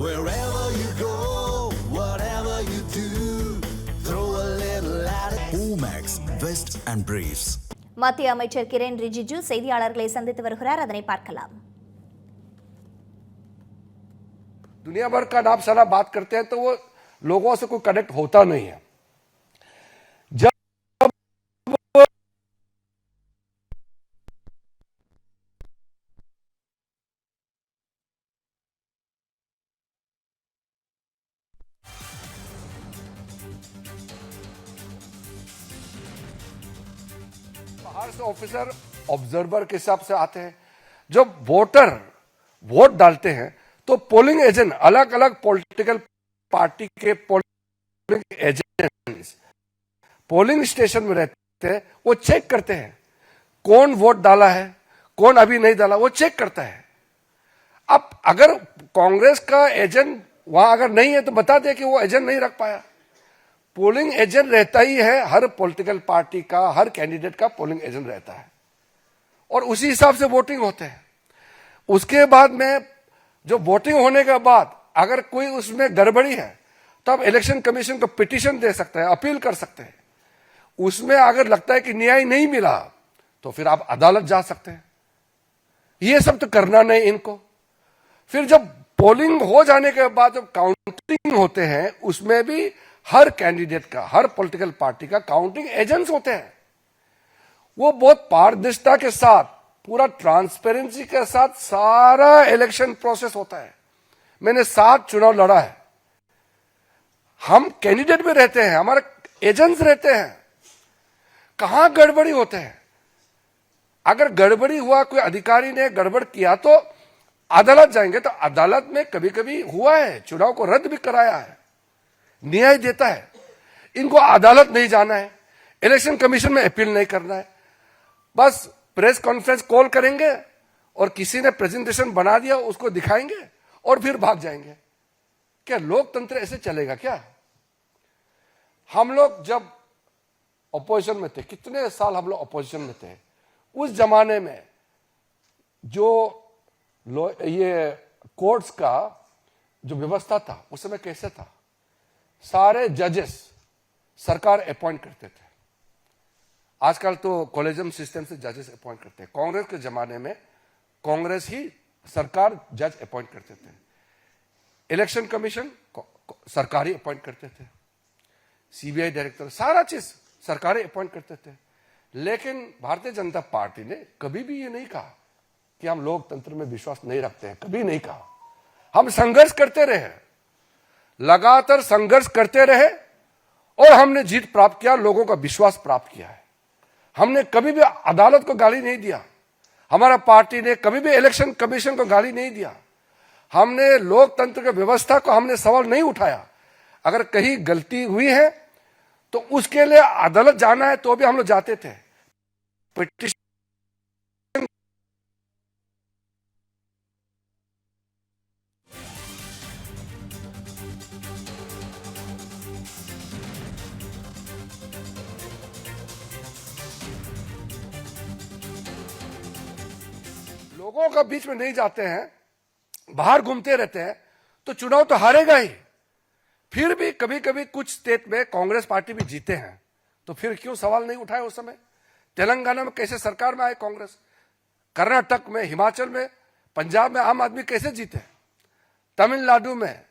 Wherever you go, whatever you do, throw a little at it. Omax, Vest and Briefs. மத்திய அமைச்சர் கிரண் ரிஜிஜு செய்தியாளர்களை சந்தித்து வருகிறார். அதனை பார்க்கலாம். दुनिया भर का नाम सारा बात करते हैं तो वो लोगों से कोई कनेक्ट होता नहीं है. जब बाहर से ऑफिसर ऑब्जर्वर के हिसाब से आते हैं, जब वोटर वोट डालते हैं तो पोलिंग एजेंट अलग अलग पॉलिटिकल पार्टी के पोलिंग एजेंट पोलिंग स्टेशन में रहते हैं. वो चेक करते हैं कौन वोट डाला है, कौन अभी नहीं डाला, वो चेक करता है. अब अगर कांग्रेस का एजेंट वहां अगर नहीं है तो बता दे कि वो एजेंट नहीं रख पाया. पोलिंग एजेंट रहता ही है, हर पॉलिटिकल पार्टी का, हर कैंडिडेट का पोलिंग एजेंट रहता है और उसी हिसाब से वोटिंग होते हैं. उसके बाद में जो वोटिंग होने के बाद अगर कोई उसमें गड़बड़ी है तो आप इलेक्शन कमीशन को पिटीशन दे सकते हैं, अपील कर सकते हैं. उसमें अगर लगता है कि न्याय नहीं मिला तो फिर आप अदालत जा सकते हैं. ये सब तो करना नहीं इनको. फिर जब पोलिंग हो जाने के बाद जब काउंटिंग होते हैं उसमें भी हर कैंडिडेट का, हर पॉलिटिकल पार्टी का काउंटिंग एजेंट्स होते हैं. वो बहुत पारदर्शिता के साथ, पूरा ट्रांसपेरेंसी के साथ सारा इलेक्शन प्रोसेस होता है. मैंने 7 चुनाव लड़ा है. हम कैंडिडेट में रहते हैं, हमारे एजेंट्स रहते हैं. कहां गड़बड़ी होते हैं. अगर गड़बड़ी हुआ, कोई अधिकारी ने गड़बड़ किया तो अदालत जाएंगे. तो अदालत में कभी कभी हुआ है, चुनाव को रद्द भी कराया है, न्याय देता है. इनको अदालत नहीं जाना है, इलेक्शन कमीशन में अपील नहीं करना है. बस प्रेस कॉन्फ्रेंस कॉल करेंगे और किसी ने प्रेजेंटेशन बना दिया उसको दिखाएंगे और फिर भाग जाएंगे. क्या लोकतंत्र ऐसे चलेगा क्या? हम लोग जब अपोजिशन में थे, कितने साल हम लोग अपोजिशन में थे, उस जमाने में जो ये कोर्ट्स का जो व्यवस्था था उस समय कैसे था? सारे जजेस सरकार अपॉइंट करते थे. आजकल तो कॉलेजियम सिस्टम से जजेस अपॉइंट करते हैं. कांग्रेस के जमाने में कांग्रेस ही सरकार जज अपॉइंट करते थे. इलेक्शन कमीशन सरकारी अपॉइंट करते थे, सीबीआई डायरेक्टर, सारा चीज सरकारी अपॉइंट करते थे. लेकिन भारतीय जनता पार्टी ने कभी भी ये नहीं कहा कि हम लोकतंत्र में विश्वास नहीं रखते हैं. कभी नहीं कहा. हम संघर्ष करते रहे, लगातार संघर्ष करते रहे और हमने जीत प्राप्त किया, लोगों का विश्वास प्राप्त किया है. हमने कभी भी अदालत को गाली नहीं दिया. हमारा पार्टी ने कभी भी इलेक्शन कमीशन को गाली नहीं दिया. हमने लोकतंत्र की व्यवस्था को हमने सवाल नहीं उठाया. अगर कहीं गलती हुई है तो उसके लिए अदालत जाना है तो भी हम लोग जाते थे. पिटीशन लोगों का बीच में नहीं जाते हैं, बाहर घूमते रहते हैं तो चुनाव तो हारेगा ही. फिर भी कभी कभी कुछ स्टेट में कांग्रेस पार्टी भी जीते हैं तो फिर क्यों सवाल नहीं उठाए उस समय? तेलंगाना में कैसे सरकार में आए कांग्रेस, कर्नाटक में, हिमाचल में, पंजाब में आम आदमी कैसे जीते, तमिलनाडु में,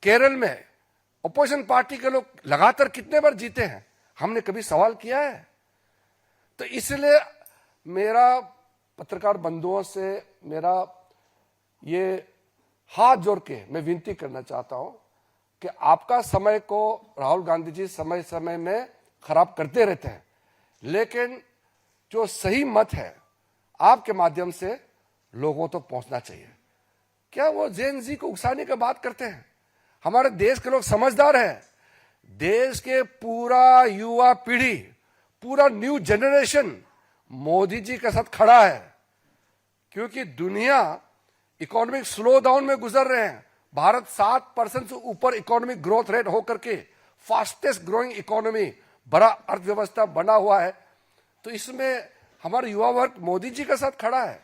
केरल में अपोजिशन पार्टी के लोग लगातार कितने बार जीते हैं. हमने कभी सवाल किया है? तो इसलिए मेरा पत्रकार बंधुओं से मेरा ये हाथ जोड़ के मैं विनती करना चाहता हूं कि आपका समय को राहुल गांधी जी समय समय में खराब करते रहते हैं, लेकिन जो सही मत है आपके माध्यम से लोगों तक पहुंचना चाहिए. क्या वो जेन जी को उकसाने की बात करते हैं? हमारे देश के लोग समझदार हैं. देश के पूरा युवा पीढ़ी, पूरा न्यू जनरेशन मोदी जी के साथ खड़ा है. क्योंकि दुनिया इकोनॉमिक स्लो डाउन में गुजर रहे हैं. भारत 7% से ऊपर इकोनॉमिक ग्रोथ रेट होकर के फास्टेस्ट ग्रोइंग इकोनॉमी, बड़ा अर्थव्यवस्था बना हुआ है. तो इसमें हमारा युवा वर्ग मोदी जी के साथ खड़ा है.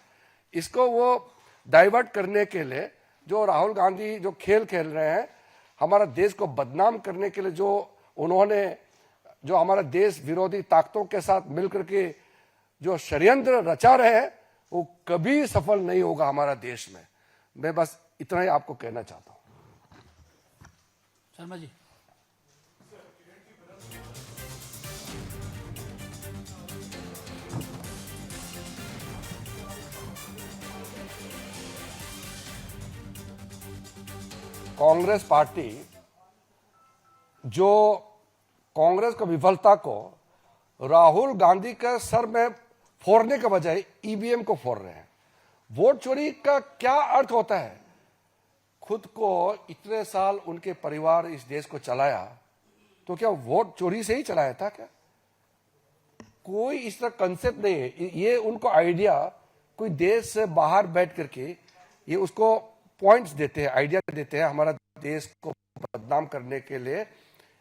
इसको वो डाइवर्ट करने के लिए जो राहुल गांधी जो खेल खेल रहे हैं, हमारा देश को बदनाम करने के लिए जो उन्होंने जो हमारा देश विरोधी ताकतों के साथ मिलकर के जो षड्यंत्र रचा रहे हैं, वो कभी सफल नहीं होगा हमारा देश में। मैं बस इतना ही आपको कहना चाहता हूं। शर्मा जी, कांग्रेस पार्टी जो कांग्रेस की विफलता को राहुल गांधी के सर में फोड़ने के बजाय ईवीएम को फोड़ रहे हैं। वोट चोरी का क्या अर्थ होता है? खुद को इतने साल उनके परिवार इस देश को चलाया, तो क्या वोट चोरी से ही चलाया था क्या? कोई इस तरह कंसेप्ट नहीं है। ये उनको आइडिया कोई देश से बाहर बैठ करके ये उसको पॉइंट्स देते हैं, आइडिया देते हैं, हमारा देश को बदनाम करने के लिए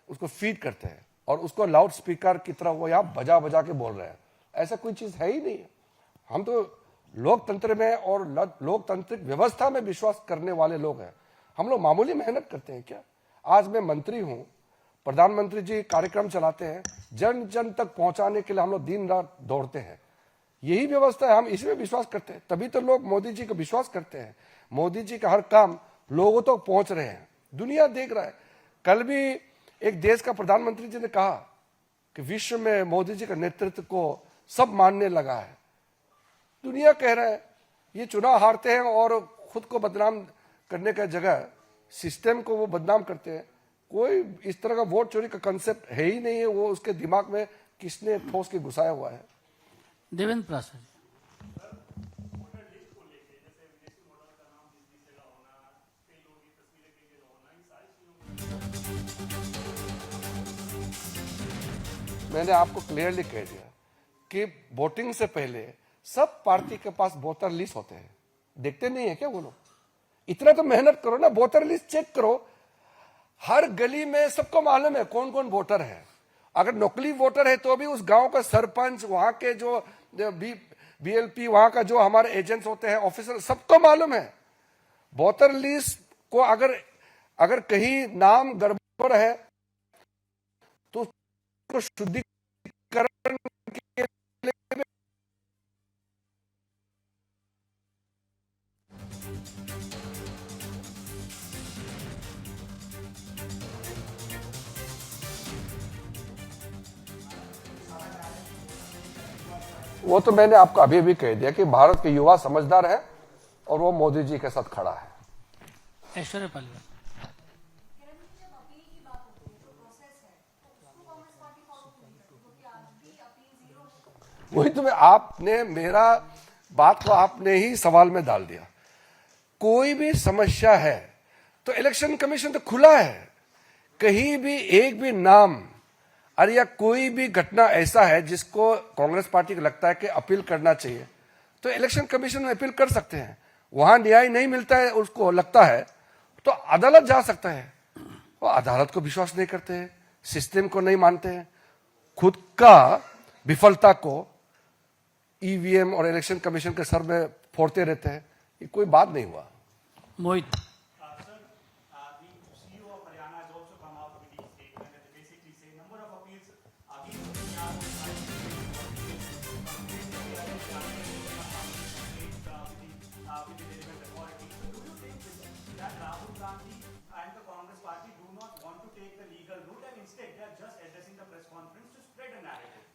उसको फीड करते हैं और उसको लाउड स्पीकर की तरह वो यहाँ बजा बजा के बोल रहे हैं। ऐसा कोई चीज है ही नहीं। हम तो लोकतंत्र में और लोकतांत्रिक व्यवस्था में विश्वास करने वाले लोग हैं। हम लोग मामूली मेहनत करते हैं क्या? आज मैं मंत्री हूं, प्रधानमंत्री जी कार्यक्रम चलाते हैं, जन जन तक पहुंचाने के लिए हम लोग दिन रात दौड़ते हैं। यही व्यवस्था है, हम इसमें विश्वास करते हैं, तभी तो लोग मोदी जी को विश्वास करते हैं। मोदी जी का हर काम लोगों तक पहुंच रहे हैं, दुनिया देख रहा है। कल भी एक देश का प्रधानमंत्री जी ने कहा कि विश्व में मोदी जी का नेतृत्व को सब मानने लगा है। दुनिया कह रहा है, ये चुनाव हारते हैं और खुद को बदनाम करने का जगह सिस्टम को वो बदनाम करते हैं। कोई इस तरह का वोट चोरी का कंसेप्ट है ही नहीं है। वो उसके दिमाग में किसने ठोस के घुसाया हुआ है? देवेंद्र प्रसाद जी, मैंने आपको क्लियरली कह दिया कि वोटिंग से पहले सब पार्टी के पास वोटर लिस्ट होते हैं। देखते नहीं है क्या वो लोग? इतना तो मेहनत करो ना, वोटर लिस्ट चेक करो। हर गली में सबको मालूम है कौन कौन वोटर है। अगर नकली वोटर है तो भी उस गांव का सरपंच, वहां के जो बीएलपी, वहां का जो हमारे एजेंट्स होते हैं, ऑफिसर, सबको मालूम है। वोटर लिस्ट को अगर कहीं नाम गड़बड़ है तो उसको शुद्धिकरण के लिए वो तो मैंने आपको अभी भी कह दिया कि भारत के युवा समझदार है और वो मोदी जी के साथ खड़ा है। ऐश्वर्या पालीवाल, वही तो आपने मेरा बात को आपने ही सवाल में डाल दिया। कोई भी समस्या है तो इलेक्शन कमीशन तो खुला है। कहीं भी एक भी नाम अरे या कोई भी घटना ऐसा है जिसको कांग्रेस पार्टी को लगता है कि अपील करना चाहिए तो इलेक्शन कमीशन में अपील कर सकते हैं। वहां न्याय नहीं मिलता है, उसको लगता है तो अदालत जा सकता है। वो अदालत को विश्वास नहीं करते हैं, सिस्टम को नहीं मानते हैं, खुद का विफलता को ईवीएम और इलेक्शन कमीशन के सर में फोड़ते रहते हैं। ये कोई बात नहीं हुआ। मोहित,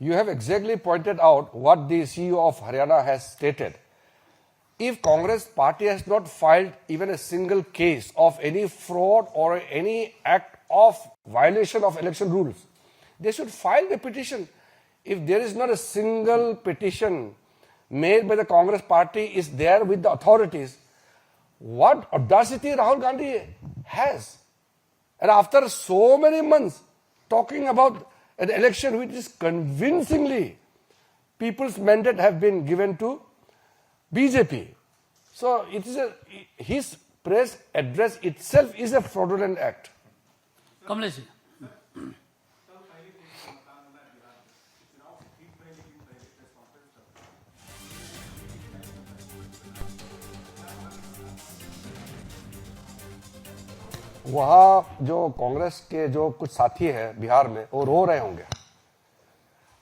You have exactly pointed out what the CEO of Haryana has stated. If Congress party has not filed even a single case of any fraud or any act of violation of election rules, they should file the petition. If there is not a single petition made by the Congress party is there with the authorities, what audacity Rahul Gandhi has. And after so many months talking about an election which is convincingly people's mandate have been given to BJP. So it is his press address itself is a fraudulent act. Kamlesh ji, वहां जो कांग्रेस के जो कुछ साथी हैं बिहार में वो रो रहे होंगे।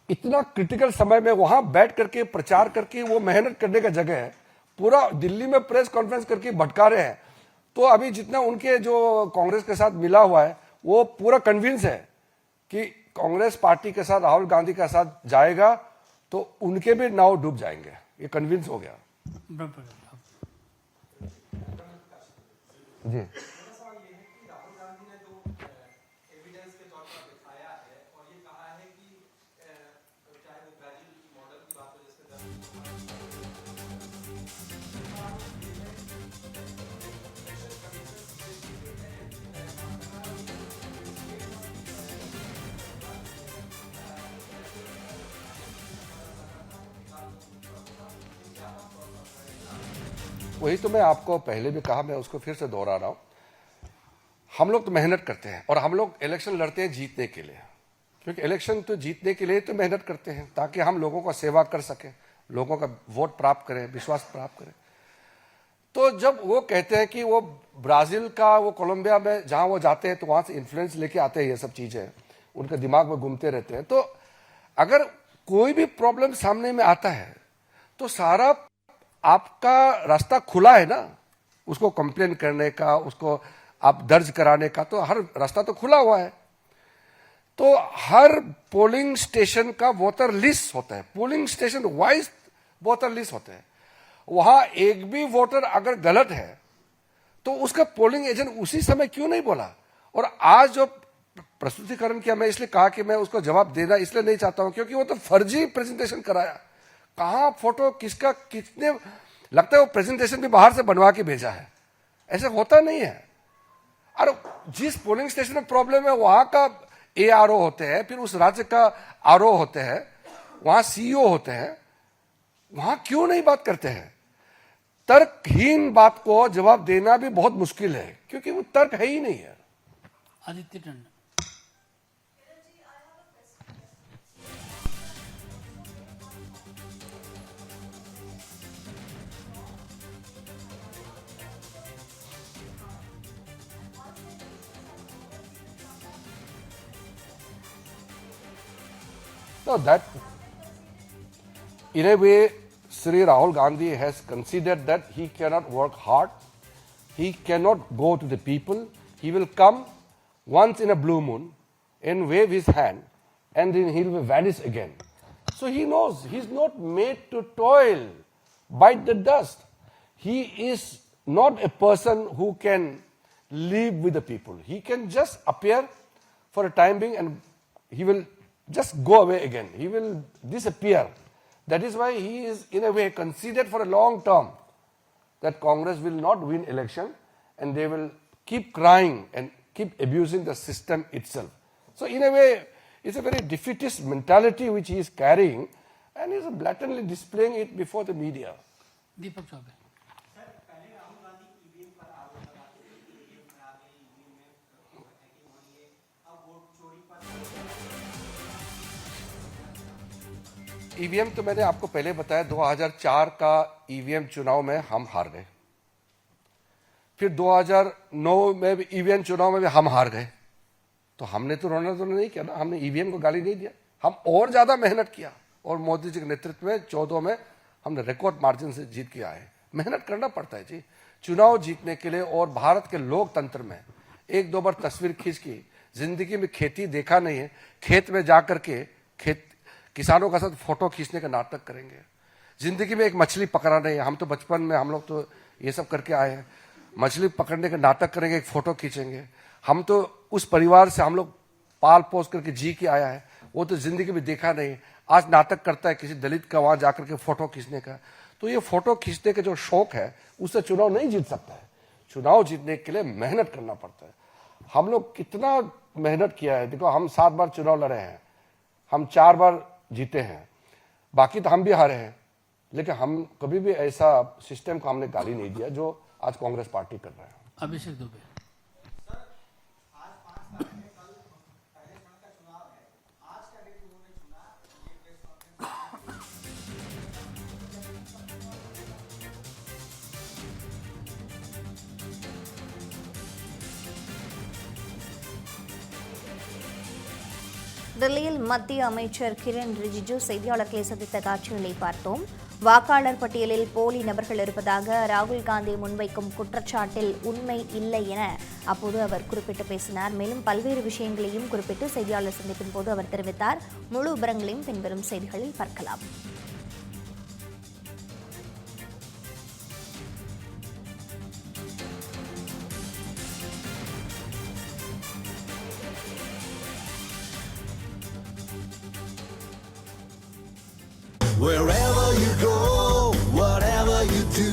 इतना क्रिटिकल समय में वहां बैठ करके प्रचार करके वो मेहनत करने का जगह है, पूरा दिल्ली में प्रेस कॉन्फ्रेंस करके भटका रहे हैं। तो अभी जितना उनके जो कांग्रेस के साथ मिला हुआ है वो पूरा कन्विंस है कि कांग्रेस पार्टी के साथ राहुल गांधी के साथ जाएगा तो उनके भी नाव डूब जाएंगे, ये कन्विंस हो गया। जी वही तो मैं आपको पहले भी कहा, मैं उसको फिर से दोहरा रहा हूं। हम लोग तो मेहनत करते हैं और हम लोग इलेक्शन लड़ते हैं जीतने के लिए, क्योंकि इलेक्शन तो जीतने के लिए तो मेहनत करते हैं ताकि हम लोगों का सेवा कर सकें, लोगों का वोट प्राप्त करें, विश्वास प्राप्त करें। तो जब वो कहते हैं कि वो ब्राजील का, वो कोलंबिया में जहां वो जाते हैं तो वहां से इन्फ्लुएंस लेके आते हैं, ये सब चीजें उनके दिमाग में घूमते रहते हैं। तो अगर कोई भी प्रॉब्लम सामने में आता है तो सारा आपका रास्ता खुला है ना, उसको कंप्लेन करने का, उसको आप दर्ज कराने का, तो हर रास्ता तो खुला हुआ है। तो हर पोलिंग स्टेशन का वोटर लिस्ट होता है, polling station wise voter list होता है। वहां एक भी वोटर अगर गलत है तो उसका पोलिंग एजेंट उसी समय क्यों नहीं बोला? और आज जो प्रस्तुतिकरण किया, मैं इसलिए कहा कि मैं उसको जवाब देना इसलिए नहीं चाहता हूं क्योंकि वो तो फर्जी प्रेजेंटेशन कराया। कहां फोटो किसका कितने, लगता है वो प्रेजेंटेशन भी बाहर से बनवा के भेजा है, ऐसा होता नहीं है। और जिस पोलिंग स्टेशन में प्रॉब्लम है वहां का ARO होते हैं, फिर उस राज्य का RO होते हैं, वहां CEO होते हैं, वहां क्यों नहीं बात करते हैं? तर्कहीन बात को जवाब देना भी बहुत मुश्किल है क्योंकि वो तर्क है ही नहीं है। Aditya Tandon. No, that in a way, Sri Rahul Gandhi has considered that he cannot work hard, he cannot go to the people, he will come once in a blue moon and wave his hand and then he will vanish again. So he knows he's not made to toil, bite the dust. He is not a person who can live with the people. He can just appear for a time being and he will just go away again. He will disappear. That is why he is in a way considered for a long term that Congress will not win election and they will keep crying and keep abusing the system itself. So in a way, it's a very defeatist mentality which he is carrying and he is blatantly displaying it before the media. Deepak Choubey. EVM तो मैंने आपको पहले बताया, 2004 का EVM चुनाव में हम हार गए, फिर 2009 में भी ईवीएम चुनाव में भी हम हार गए। तो हमने तो रोना तो नहीं किया ना, हमने ईवीएम को गाली नहीं दिया, हम और ज्यादा मेहनत किया और मोदी जी के नेतृत्व में 14 में हमने रिकॉर्ड मार्जिन से जीत के आए। मेहनत करना पड़ता है जी चुनाव जीतने के लिए। और भारत के लोकतंत्र में एक दो बार तस्वीर खींच की, जिंदगी में खेती देखा नहीं है, खेत में जाकर के किसानों के साथ फोटो खींचने का नाटक करेंगे। जिंदगी में एक मछली पकड़ा नहीं है, हम तो बचपन में हम लोग तो ये सब करके आए हैं, मछली पकड़ने का नाटक करेंगे, एक फोटो खींचेंगे। हम तो उस परिवार से हम लोग पाल पोस करके जी के आया है, वो तो जिंदगी में देखा नहीं, आज नाटक करता है किसी दलित का वहां जाकर के फोटो खींचने का। तो ये फोटो खींचने का जो शौक है उससे चुनाव नहीं जीत सकता है। चुनाव जीतने के लिए मेहनत करना पड़ता है। हम लोग कितना मेहनत किया है, देखो हम 7 बार चुनाव लड़े हैं, हम 4 बार जीते हैं, बाकी तो हम भी हारे हैं, लेकिन हम कभी भी ऐसा सिस्टम को हमने गाली नहीं दिया जो आज कांग्रेस पार्टी कर रहा है। अभिषेक दुबे। டெல்லியில் மத்திய அமைச்சர் கிரண் ரிஜிஜு செய்தியாளர்களை சந்தித்த காட்சிகளை பார்த்தோம். வாக்காளர் பட்டியலில் போலி நபர்கள் இருப்பதாக ராகுல் காந்தி முன்வைக்கும் குற்றச்சாட்டில் உண்மை இல்லை என அப்போது அவர் குறிப்பிட்டு பேசினார். மேலும் பல்வேறு விஷயங்களையும் குறிப்பிட்டு செய்தியாளர் சந்திப்பின் போது அவர் தெரிவித்தார். முழு விவரங்களையும் பின்வரும் செய்திகளில் பார்க்கலாம். Wherever you go, whatever you do,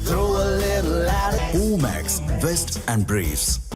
throw a little at it. Omax, Vest and Briefs.